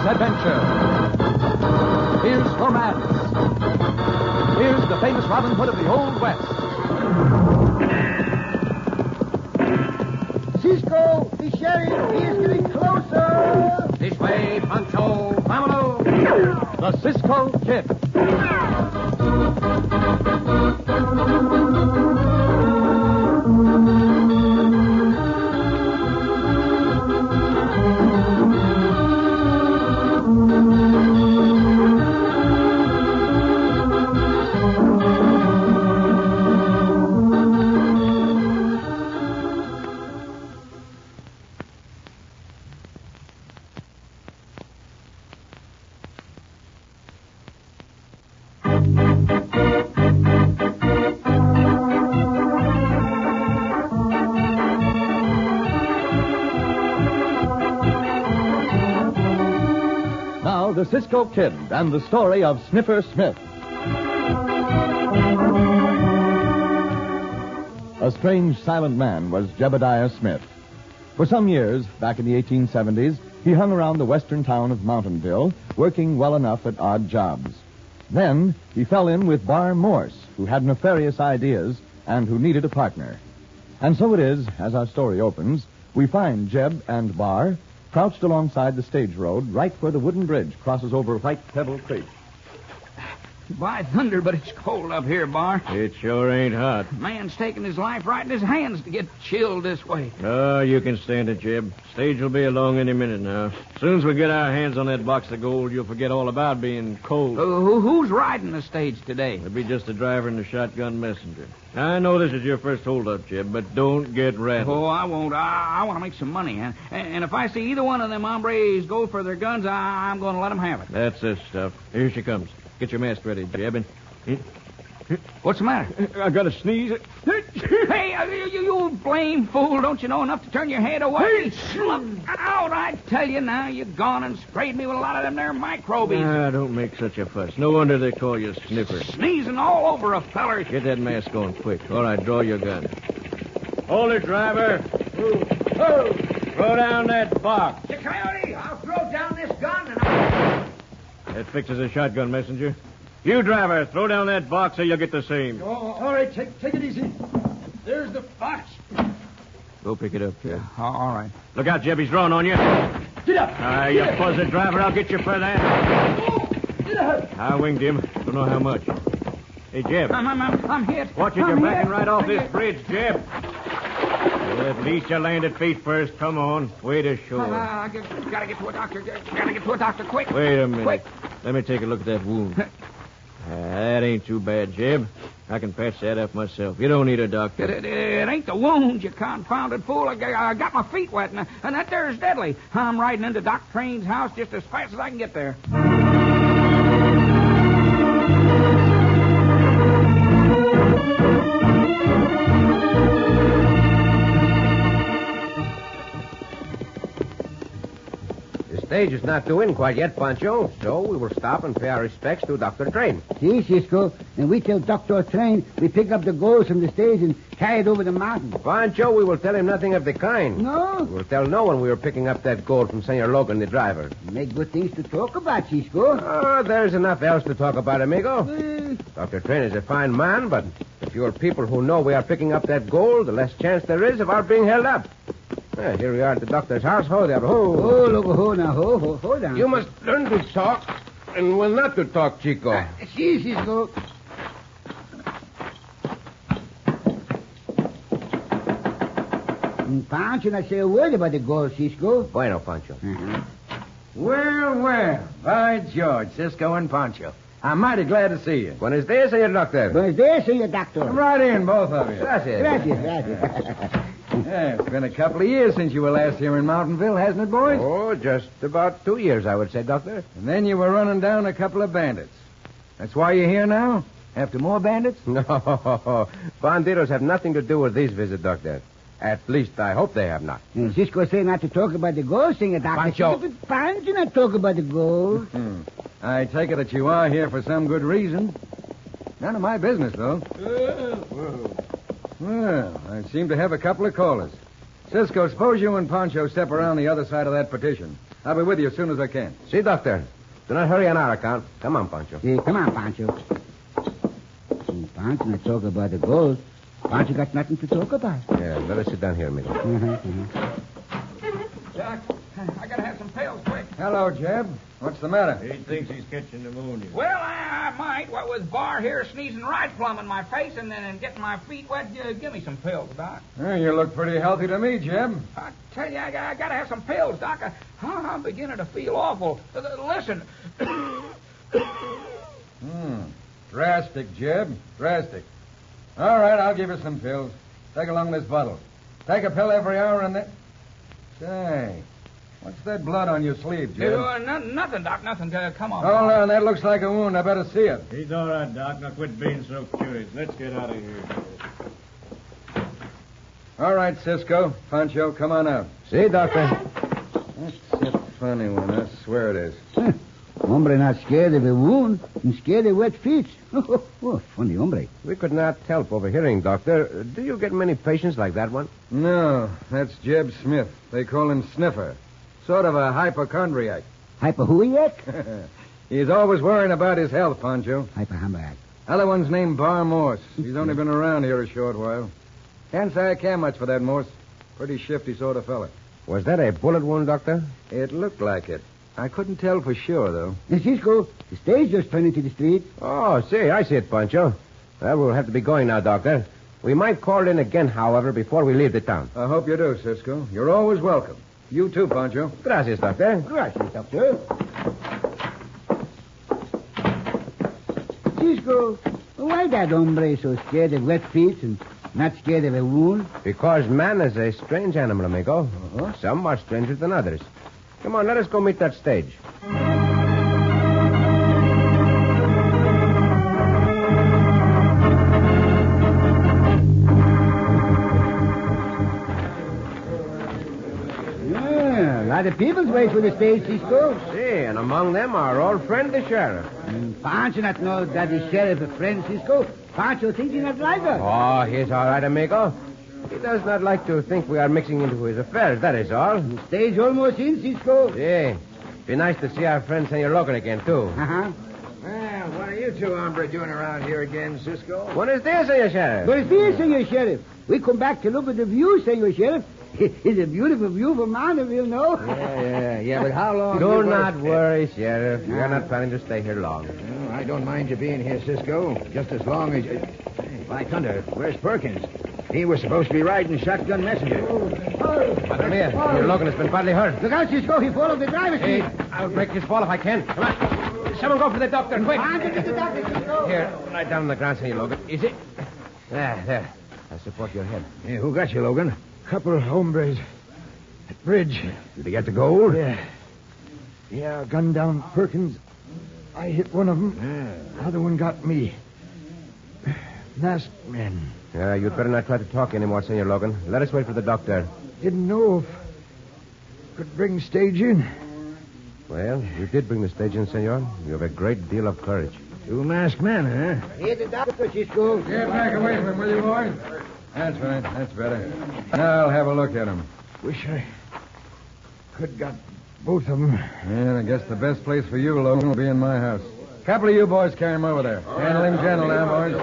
Here's adventure. Here's romance. Here's the famous Robin Hood of the Old West. Cisco, the sheriff, he is getting closer. This way, Pancho. Vámonos. The Cisco Kid. The Cisco Kid and the story of Sniffer Smith. A strange, silent man was Jebediah Smith. For some years, back in the 1870s, he hung around the western town of Mountainville, working well enough at odd jobs. Then he fell in with Bar Morse, who had nefarious ideas and who needed a partner. And so it is, as our story opens, we find Jeb and Bar crouched alongside the stage road right where the wooden bridge crosses over White Pebble Creek. By thunder, but it's cold up here, Bar. It sure ain't hot. Man's taking his life right in his hands to get chilled this way. Oh, you can stand it, Jeb. Stage will be along any minute now. As soon as we get our hands on that box of gold, you'll forget all about being cold. Who's riding the stage today? It'll be just the driver and the shotgun messenger. I know this is your first hold-up, Jeb, but don't get rattled. Oh, I won't. I want to make some money. And if I see either one of them hombres go for their guns, I'm going to let them have it. That's the stuff. Here she comes. Get your mask ready, Jeb. And... What's the matter? I got a sneeze. Hey, you blame fool. Don't you know enough to turn your head away? Look out, I tell you now. You've gone and sprayed me with a lot of them there microbies. Don't make such a fuss. No wonder they call you Sniffer. Sneezing all over a feller. Get that mask on quick. All right, draw your gun. Hold it, driver. Oh. Throw down that box. The coyote, I'll throw down this gun and That fixes a shotgun, messenger. You, driver, throw down that box or you'll get the same. Oh, all right, take it easy. There's the box. Go pick it up, Jeb. all right. Look out, Jeb, he's drawing on you. Get up. You buzzard driver, I'll get you for that. Oh, get up. I winged him. Don't know how much. Hey, Jeb. I'm hit. Watch it, you're backing right off this bridge, Jeb. Well, at least you landed feet first. Come on. Way to shore. Gotta get to a doctor. Gotta get to a doctor quick. Wait a minute. Quick. Let me take a look at that wound. That ain't too bad, Jeb. I can patch that up myself. You don't need a doctor. It ain't the wound, you confounded fool. I got my feet wet, and that there's deadly. I'm riding into Doc Train's house just as fast as I can get there. The stage is not due in quite yet, Pancho, so we will stop and pay our respects to Dr. Train. See, Cisco, and we tell Dr. Train we pick up the gold from the stage and carry it over the mountain. Pancho, we will tell him nothing of the kind. No? We will tell no one we were picking up that gold from Senor Logan, the driver. Make good things to talk about, Cisco. Oh, there's enough else to talk about, amigo. Dr. Train is a fine man, but the fewer people who know we are picking up that gold, the less chance there is of our being held up. Here we are at the doctor's house. Ho there. Ho. Oh, look, ho now. Ho down. You must learn to talk and when not to talk, Chico. See, Cisco. Pancho not say a word about the gold, Cisco. Bueno, Pancho. Well, by George, Cisco and Pancho. I'm mighty glad to see you. Buenos dias, Senor Doctor. Buenos dias, Senor Doctor. Come right in, both of you. Gracias. Yeah, it's been a couple of years since you were last here in Mountainville, hasn't it, boys? Oh, just about 2 years, I would say, Doctor. And then you were running down a couple of bandits. That's why you're here now? After more bandits? No. Banditos have nothing to do with these visits, Doctor. At least I hope they have not. Cisco say not to talk about the gold, Senor Doctor. Pancho. Pancho not talk about the gold. I take it that you are here for some good reason. None of my business, though. Well, I seem to have a couple of callers. Cisco, suppose you and Pancho step around the other side of that partition. I'll be with you as soon as I can. See, Doctor. Do not hurry on our account. Come on, Pancho. Hey, come on, Pancho. Pancho not talk about the gold. Pancho got nothing to talk about. Yeah, let us sit down here, amigo. Doc, I gotta have some pills quick. Hello, Jeb. What's the matter? He thinks he's catching pneumonia. Well, I might. What with Bar here sneezing right plumb in my face and then getting my feet wet, give me some pills, Doc. You look pretty healthy to me, Jeb. I tell you, I gotta have some pills, Doc. I'm beginning to feel awful. Listen. Drastic, Jeb. Drastic. All right, I'll give you some pills. Take along this bottle. Take a pill every hour and then... Say, what's that blood on your sleeve, Jeb? Nothing, Doc, nothing. Come on. Hold on, that looks like a wound. I better see it. He's all right, Doc. Now quit being so curious. Let's get out of here. All right, Cisco. Pancho, come on out. See, Doctor. That's a funny one. I swear it is. Hombre not scared of a wound. He's scared of wet feet. Oh, funny hombre. We could not help overhearing, Doctor. Do you get many patients like that one? No, that's Jeb Smith. They call him Sniffer. Sort of a hypochondriac. Hyperhuiac? He's always worrying about his health, Pancho. Hyperhamburg. Other one's named Bar Morse. He's only been around here a short while. Can't say I care much for that Morse. Pretty shifty sort of fella. Was that a bullet wound, Doctor? It looked like it. I couldn't tell for sure, though. Cisco, the stage just turned into the street. Oh, see, I see it, Pancho. Well, we'll have to be going now, Doctor. We might call in again, however, before we leave the town. I hope you do, Cisco. You're always welcome. You too, Pancho. Gracias, Doctor. Gracias, Doctor. Cisco, why that hombre so scared of wet feet and not scared of a wound? Because man is a strange animal, amigo. Uh-huh. Some are stranger than others. Come on, let us go meet that stage. Yeah, a lot of people's wait for the stage, Cisco. See, and among them our old friend, the sheriff. Pancho not know that the sheriff a friend, Cisco. Pancho thinks he not like us. Oh, he's all right, amigo. He does not like to think we are mixing into his affairs, that is all. The stage almost in, Cisco. Yeah. Be nice to see our friend Senor Logan again, too. Uh-huh. Well, what are you two hombre doing around here again, Cisco? What is this, Senor Sheriff? But it's here, Senor Sheriff. We come back to look at the view, Senor Sheriff. It's a beautiful view from Mountainville, no? Yeah, but how long... Do not worry, Sheriff. We are not planning to stay here long. Well, I don't mind you being here, Cisco, just as long as... Hey, by thunder, where's Perkins? He was supposed to be riding shotgun messenger. Come here. Senor Logan has been badly hurt. Look out, Cisco. He fall off the driver's seat. Hey, I'll break his fall if I can. Come on. Someone go for the doctor, quick. Pancho, get the doctor, Cisco. Here, lie down on the ground, Senor Logan. Easy. There. I support your head. Hey, who got you, Logan? Couple of hombres at bridge. Did he get the gold? Yeah, gunned down Perkins. I hit one of them. The other one got me. Masked men. Yeah, you'd better not try to talk anymore, Senor Logan. Let us wait for the doctor. Didn't know if could bring stage in. Well, you did bring the stage in, Senor. You have a great deal of courage. Two masked men, huh? Here's the doctor, Cisco. Get back away from him, will you, boys? That's right. That's better. Now I'll have a look at him. Wish I could got both of them. And I guess the best place for you, Logan, will be in my house. Couple of you boys carry him over there. Handle him gentle now, boys.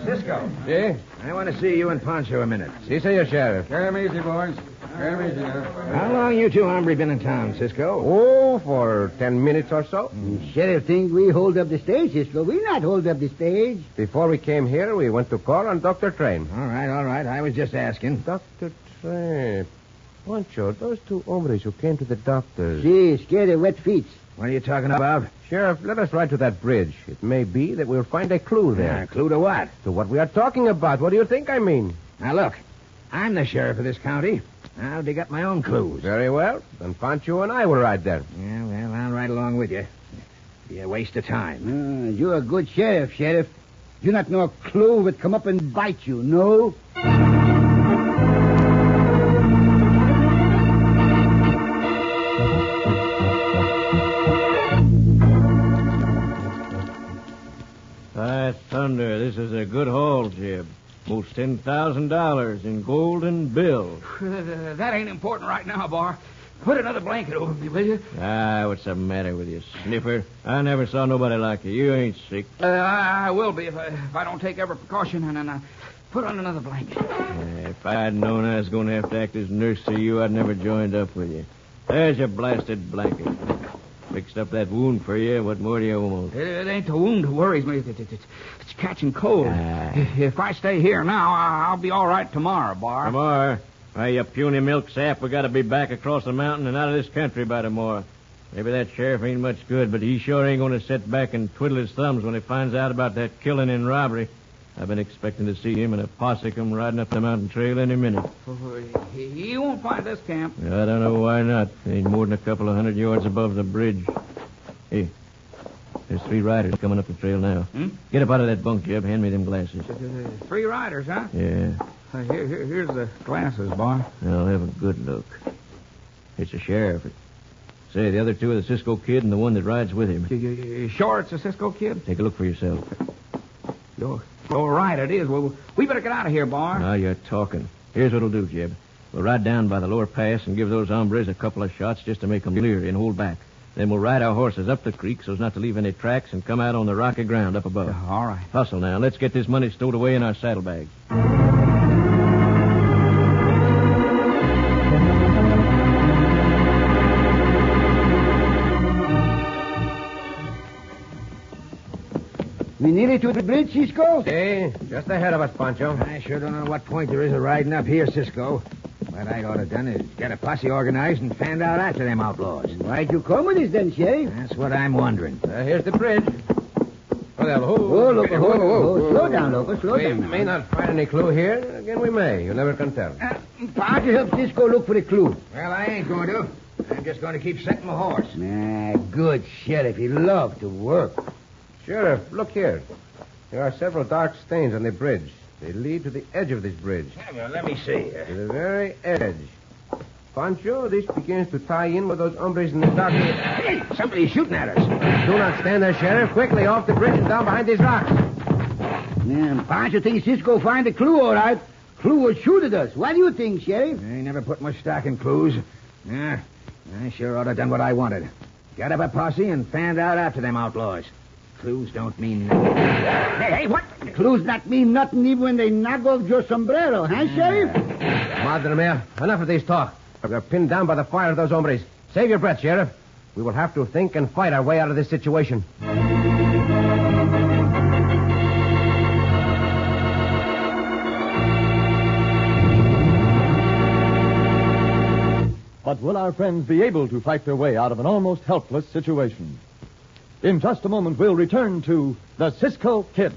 Cisco. See? I want to see you and Pancho a minute. See, Senor Sheriff. Carry him easy, boys. Carry him easy now. How long you two hombre been in town, Cisco? Oh, for 10 minutes or so. Sheriff think we hold up the stage, Cisco. We not hold up the stage. Before we came here, we went to call on Dr. Train. All right. I was just asking. Dr. Train. Pancho, those two hombres who came to the doctor's. See, scared of wet feet. What are you talking about? Sheriff, let us ride to that bridge. It may be that we'll find a clue there. Clue to what? To what we are talking about. What do you think I mean? Now, look. I'm the sheriff of this county. I'll dig up my own clues. Very well. Then Pancho and I will ride there. Yeah, well, I'll ride along with you. Be a waste of time. You're a good sheriff, Sheriff. You not know a clue would come up and bite you, no? By thunder, this is a good haul, Jeb. Most $10,000 in gold and bills. That ain't important right now, Bar. Put another blanket over me, will you? What's the matter with you, Sniffer? I never saw nobody like you. You ain't sick. I will be if I don't take every precaution and put on another blanket. If I'd known I was going to have to act as nurse to you, I'd never joined up with you. There's your blasted blanket. Fixed up that wound for you. What more do you want? It ain't the wound that worries me. It's catching cold. If I stay here now, I'll be all right tomorrow, Bar. Tomorrow? Why, you puny milk sap, we got to be back across the mountain and out of this country by tomorrow. Maybe that sheriff ain't much good, but he sure ain't going to sit back and twiddle his thumbs when he finds out about that killing and robbery. I've been expecting to see him and a posse come riding up the mountain trail any minute. He won't find this camp. I don't know why not. Ain't more than a couple of 100 yards above the bridge. Hey, there's 3 riders coming up the trail now. Get up out of that bunk, Jeb. Hand me them glasses. 3 riders, huh? Yeah. Here's the glasses, Bar. I'll have a good look. It's a sheriff. Say, the other 2 are the Cisco Kid and the one that rides with him. You sure it's a Cisco Kid? Take a look for yourself. You're right, it is. Well, we better get out of here, Bar. Now you're talking. Here's what'll do, Jeb. We'll ride down by the lower pass and give those hombres a couple of shots just to make them leery and hold back. Then we'll ride our horses up the creek so as not to leave any tracks and come out on the rocky ground up above. All right. Hustle now. Let's get this money stowed away in our saddlebags. We nearly to the bridge, Cisco? Hey, just ahead of us, Pancho. I sure don't know what point there is of riding up here, Cisco. What I'd ought to done is get a posse organized and fanned out after them outlaws. Why'd you come with us then, Sheriff? That's what I'm wondering. Here's the bridge. Oh, look, slow down, Loco, slow We down. may not find any clue here. Again, we may. You never can tell. Pancho help Cisco look for the clue. Well, I ain't going to. I'm just going to keep setting my horse. Good Sheriff. He loved to work. Sheriff, look here. There are several dark stains on the bridge. They lead to the edge of this bridge. Yeah, well, let me see. To the very edge. Pancho, this begins to tie in with those hombres in the dark. Hey, somebody's shooting at us. Do not stand there, Sheriff. Quickly, off the bridge and down behind these rocks. Pancho thinks Cisco find the clue, all right. Clue will shoot at us. What do you think, Sheriff? I ain't never put much stock in clues. Yeah, I sure ought to have done what I wanted. Got up a posse and fanned out after them outlaws. Clues don't mean nothing. Hey, what? Clues not mean nothing even when they knock off your sombrero, huh, Sheriff? Madre mia, enough of this talk. We're pinned down by the fire of those hombres. Save your breath, Sheriff. We will have to think and fight our way out of this situation. But will our friends be able to fight their way out of an almost helpless situation? In just a moment, we'll return to the Cisco Kid.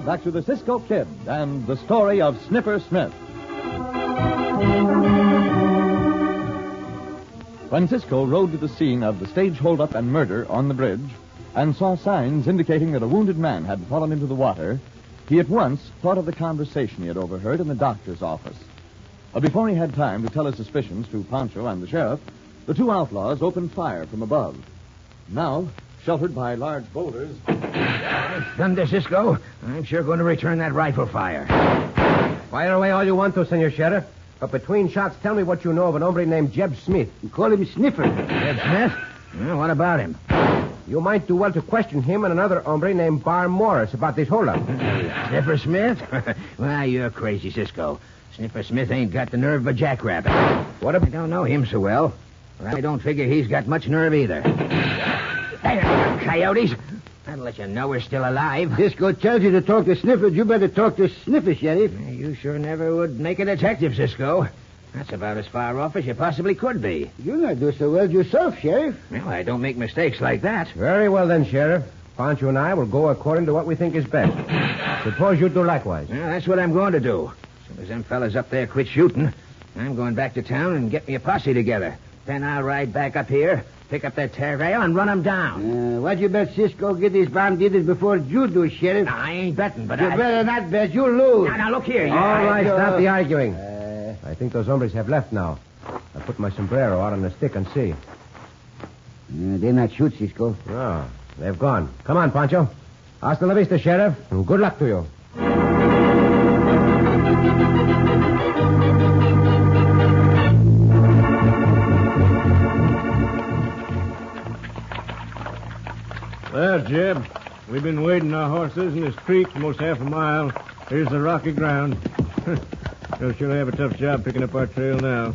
Back to the Cisco Kid and the story of Sniffer Smith. When Cisco rode to the scene of the stage holdup and murder on the bridge and saw signs indicating that a wounded man had fallen into the water, he at once thought of the conversation he had overheard in the doctor's office. But before he had time to tell his suspicions to Pancho and the sheriff, the 2 outlaws opened fire from above. Now, sheltered by large boulders... Thunder, Cisco. I'm sure going to return that rifle fire. Fire away all you want to, Senor Sheriff. But between shots, tell me what you know of an hombre named Jeb Smith. You call him Sniffer. Jeb Smith? Well, what about him? You might do well to question him and another hombre named Bar Morris about this holdup. Sniffer Smith? Well, you're crazy, Cisco. Sniffer Smith ain't got the nerve of a jackrabbit. What if I don't know him so well? Well, I don't figure he's got much nerve either. There, coyotes. That'll let you know we're still alive. Cisco tells you to talk to Sniffer. You better talk to Sniffer, Sheriff. You sure never would make a detective, Cisco. That's about as far off as you possibly could be. You not do so well yourself, Sheriff. Well, I don't make mistakes like that. Very well then, Sheriff. Pancho and I will go according to what we think is best. Suppose you do likewise. Well, that's what I'm going to do. As soon as them fellas up there quit shooting, I'm going back to town and get me a posse together. Then I'll ride back up here, pick up that rail and run him down. What you bet Cisco get these banditos before you do, Sheriff? Now, I ain't betting, but You better not bet. You'll lose. Now, look here. All right, stop the arguing. I think those hombres have left now. I'll put my sombrero out on the stick and see. They're not shoot, Cisco. Oh, they've gone. Come on, Pancho. Hasta la vista, Sheriff, and good luck to you. Well, Jeb, we've been wading our horses in this creek for almost half a mile. Here's the rocky ground. We'll surely have a tough job picking up our trail now.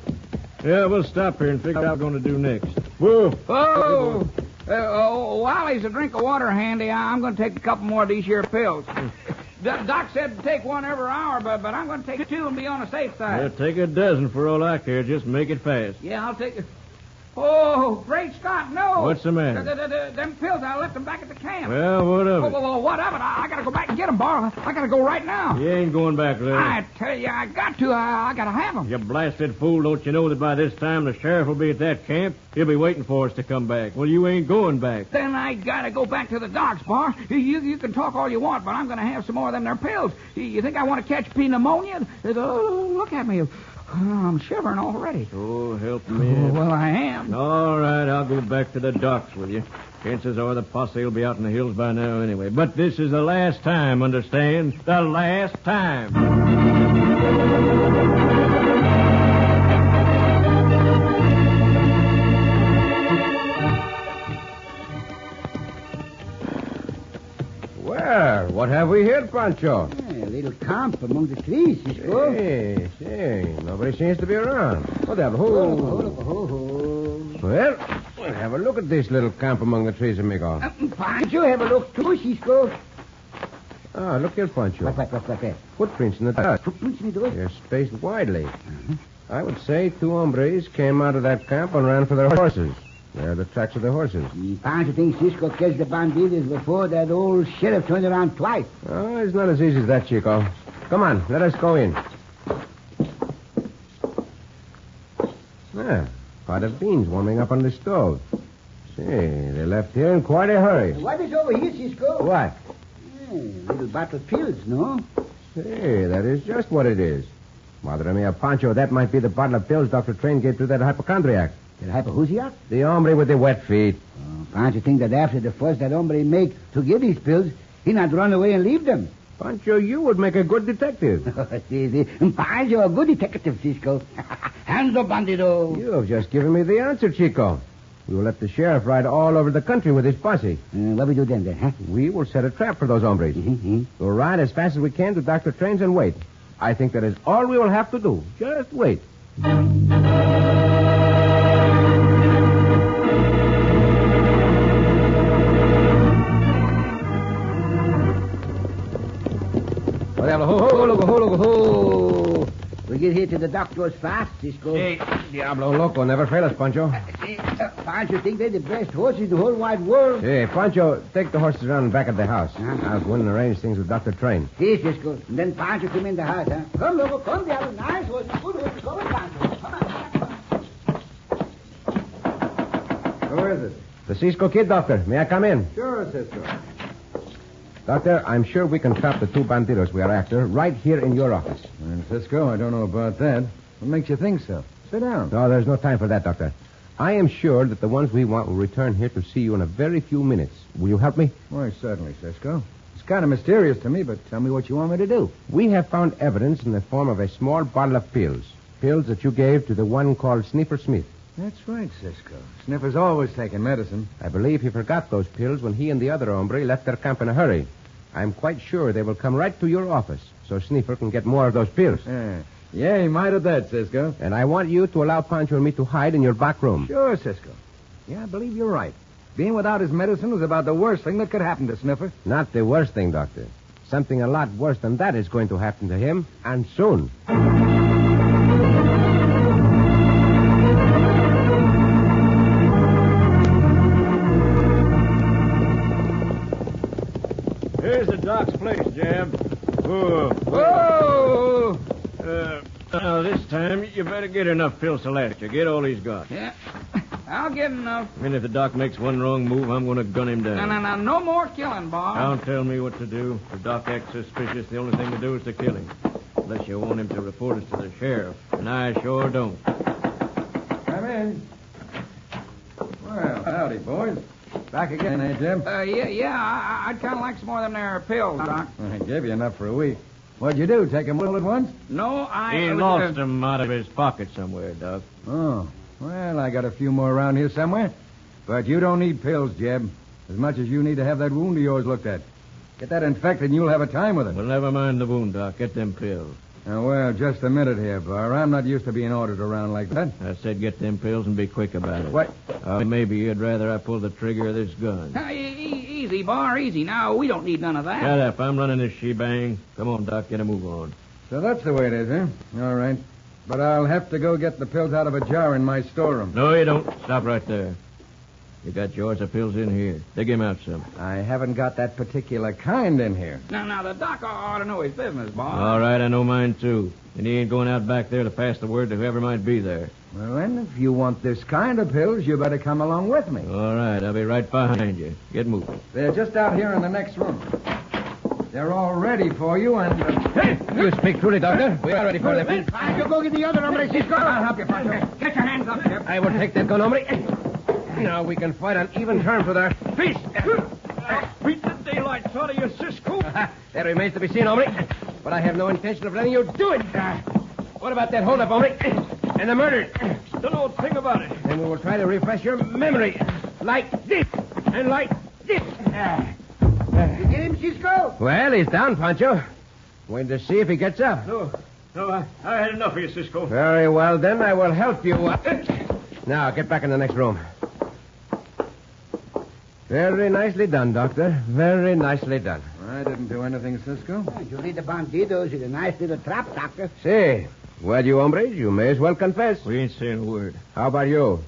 Yeah, we'll stop here and figure out what we're going to do next. Whoa! Oh! While there's a drink of water handy, I'm going to take a couple more of these here pills. Doc said to take one every hour, but I'm going to take two and be on the safe side. Yeah, take a dozen for all I care. Just make it fast. Yeah, I'll take it. Oh, great Scott, no. What's the matter? Them pills, I left them back at the camp. Well, what of it? Well, what of it? I got to go back and get them, Bar. I got to go right now. You ain't going back there. I tell you, I got to. I got to have them. You blasted fool, don't you know that by this time the sheriff will be at that camp? He'll be waiting for us to come back. Well, you ain't going back. Then I got to go back to the docks, Bar. You can talk all you want, but I'm going to have some more of them there pills. You think I want to catch pneumonia? Look at me. I'm shivering already. Oh, help me. Oh, well, I am. All right, I'll go back to the docks with you. Chances are the posse will be out in the hills by now anyway. But this is the last time, understand? The last time. Well, what have we here, Pancho? A little camp among the trees, Cisco. Hey, nobody seems to be around. What the hell? Well, we'll have a look at this little camp among the trees, amigo. Pancho, have a look too, Cisco. Ah, look here, Pancho. What? Footprints in the dust. Footprints in the dust? They're spaced widely. I would say two hombres came out of that camp and ran for their horses. There are the tracks of the horses. Pancho thinks Cisco catch the banditos before that old sheriff turned around twice. Oh, it's not as easy as that, Chico. Come on, let us go in. Pot of beans warming up on the stove. See, they left here in quite a hurry. What is over here, Cisco? What? Little bottle of pills, no? Hey, that is just what it is. Madre mia, Pancho, that might be the bottle of pills Dr. Train gave to that hypochondriac. The hypochondriac? The hombre with the wet feet. Pancho think that after the fuss that hombre make to get these pills, he not run away and leave them. Pancho, you would make a good detective. See. Pancho, a good detective, Cisco. Hands up, bandito. You have just given me the answer, Chico. We will let the sheriff ride all over the country with his posse. What we do then, huh? We will set a trap for those hombres. We'll ride as fast as we can to Dr. Train's and wait. I think that is all we will have to do. Just wait. Ho. We get here to the doctor's fast, Cisco. Hey, Diablo Loco, never fail us, Pancho. Pancho think they're the best horses in the whole wide world. Hey, Pancho, take the horses around back of the house. I'll go in and arrange things with Dr. Train. See, Cisco. And then Pancho come in the house, huh? Come, Loco, come. Diablo, nice horse. Good horse. Go with Pancho. Come on. Who is it? The Cisco Kid, Doctor. May I come in? Sure, Cisco. Doctor, I'm sure we can trap the two banditos we are after right here in your office. Cisco, I don't know about that. What makes you think so? Sit down. No, there's no time for that, Doctor. I am sure that the ones we want will return here to see you in a very few minutes. Will you help me? Why, certainly, Cisco. It's kind of mysterious to me, but tell me what you want me to do. We have found evidence in the form of a small bottle of pills. Pills that you gave to the one called Sniffer Smith. That's right, Cisco. Sniffer's always taking medicine. I believe he forgot those pills when he and the other hombre left their camp in a hurry. I'm quite sure they will come right to your office so Sniffer can get more of those pills. Yeah, he might have that, Cisco. And I want you to allow Pancho and me to hide in your back room. Sure, Cisco. Yeah, I believe you're right. Being without his medicine was about the worst thing that could happen to Sniffer. Not the worst thing, Doctor. Something a lot worse than that is going to happen to him, and soon. Here's the doc's place, Jeb. Whoa. Whoa! Now, this time, you better get enough pills to last you. Get all he's got. Yeah. I'll get enough. I mean, if the doc makes one wrong move, I'm going to gun him down. No more killing, boss. Don't tell me what to do. If the doc acts suspicious, the only thing to do is to kill him. Unless you want him to report us to the sheriff. And I sure don't. Come in. Well, howdy, boys. Back again, eh, Jim? I'd kind of like some more of them there pills, Doc. I gave you enough for a week. What'd you do, take them all at once? No, He lost them out of his pocket somewhere, Doc. Oh, well, I got a few more around here somewhere. But you don't need pills, Jeb. As much as you need to have that wound of yours looked at. Get that infected and you'll have a time with it. Well, never mind the wound, Doc. Get them pills. Well, just a minute here, Bar. I'm not used to being ordered around like that. I said get them pills and be quick about it. What? Maybe you'd rather I pull the trigger of this gun. Easy, Bar, easy. Now, we don't need none of that. Shut up. I'm running this shebang. Come on, Doc. Get a move on. So that's the way it is, huh? All right. But I'll have to go get the pills out of a jar in my storeroom. No, you don't. Stop right there. You got jars of pills in here. Dig him out some. I haven't got that particular kind in here. Now, the doc ought to know his business, boss. All right, I know mine, too. And he ain't going out back there to pass the word to whoever might be there. Well, then, if you want this kind of pills, you better come along with me. All right, I'll be right behind you. Get moving. They're just out here in the next room. They're all ready for you, and... Hey, you speak truly, Doctor. We are ready for them. Pancho, go get the other hombre, Cisco. I'll help you, Pancho. Get your hands up, Jeb. I will take that gun, hombre. Now we can fight on even terms with our feast. Beat the daylight out of you, Cisco. That remains to be seen, hombre. But I have no intention of letting you do it. What about that holdup, hombre? And the murder? Don't know a thing about it. Then we will try to refresh your memory. Like this. And like this. You get him, Cisco? Well, he's down, Pancho. Wait to see if he gets up. No, I had enough of you, Cisco. Very well, then. I will help you. Now, get back in the next room. Very nicely done, Doctor. Very nicely done. I didn't do anything, Cisco. You lead the bandidos in a nice little trap, Doctor. See. Well, you hombres, you may as well confess. We ain't saying a word. How about you?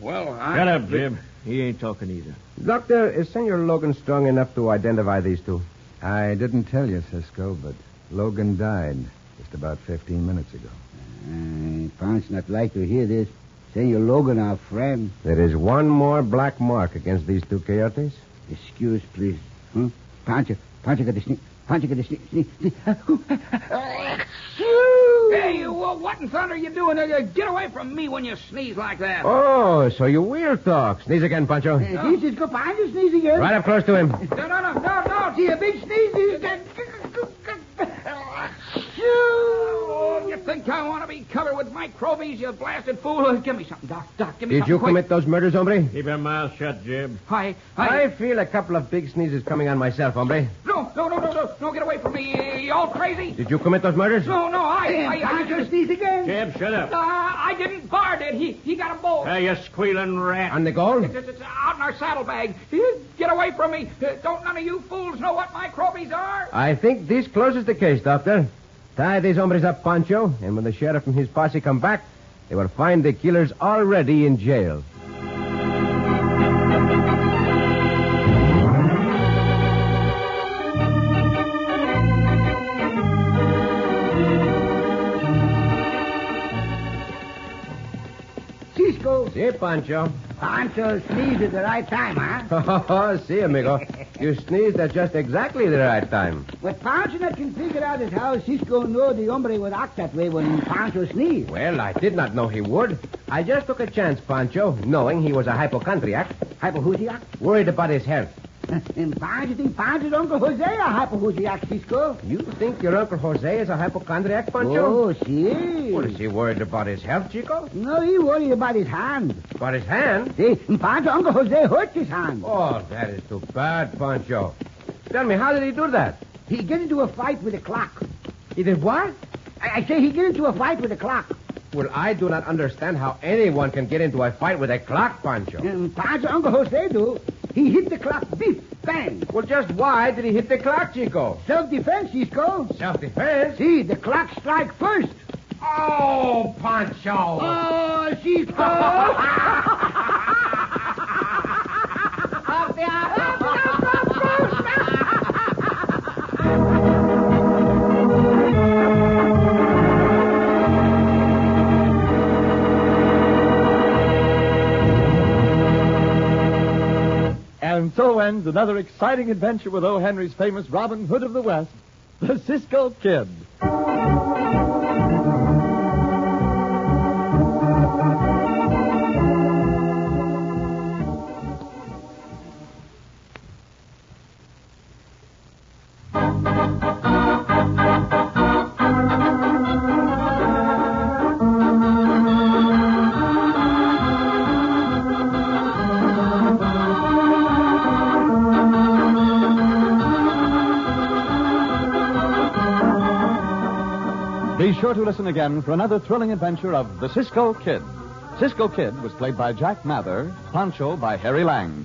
Well, Shut up, Jim. He ain't talking either. Doctor, is Senor Logan strong enough to identify these two? I didn't tell you, Cisco, but Logan died just about 15 minutes ago. Pancho's not like to hear this. Senor Logan, our friend. There is one more black mark against these two coyotes. Excuse, please. Huh? Pancho got the sneak. Pancho got the sneak. Hey, what in thunder are you doing? Get away from me when you sneeze like that. Oh, so you will talk. Sneeze again, Pancho. See, Cisco, Pancho sneeze again. Right up close to him. No. See, a big sneeze. Oh, you think I want to be covered with microbes, you blasted fool? Give me something, Doc. Give me Did something. you quick. commit those murders, hombre? Keep your mouth shut, Jim. I feel a couple of big sneezes coming on myself, hombre. No, get away from me. You all crazy? Did you commit those murders? No, Pancho sneeze again. Jim, shut up. I didn't. Bar did. He got them both. Hey, you squealing rat. On the goal? It's out in our saddlebag. Get away from me. Don't none of you fools know what microbes are? I think this closes the case, Doctor. Tie these hombres up, Pancho, and when the sheriff and his posse come back, they will find the killers already in jail. Cisco. See, Pancho. Pancho sneezed at the right time, huh? Oh, see, amigo. You sneezed at just exactly the right time. What Pancho not can figure out is how Cisco know the hombre would act that way when Pancho sneezed. Well, I did not know he would. I just took a chance, Pancho, knowing he was a hypochondriac. Hypochondriac? Worried about his health. And Pancho think Pancho's Uncle Jose a hypochondriac, Cisco? You think your Uncle Jose is a hypochondriac, Pancho? Oh, see. What, is he worried about his health, Chico? No, he worried about his hand. About his hand? See, Pancho Uncle Jose hurt his hand. Oh, that is too bad, Pancho. Tell me, how did he do that? He get into a fight with a clock. He did what? I say he get into a fight with a clock. Well, I do not understand how anyone can get into a fight with a clock, Pancho. And Pancho Uncle Jose do. He hit the clock, beep, bang. Well, just why did he hit the clock, Chico? Self-defense, Cisco. Self-defense? See, the clock strike first. Oh, Pancho! Oh, Cisco! so ends another exciting adventure with O. Henry's famous Robin Hood of the West, the Cisco Kid. Be sure to listen again for another thrilling adventure of the Cisco Kid. Cisco Kid was played by Jack Mather, Pancho by Harry Lang.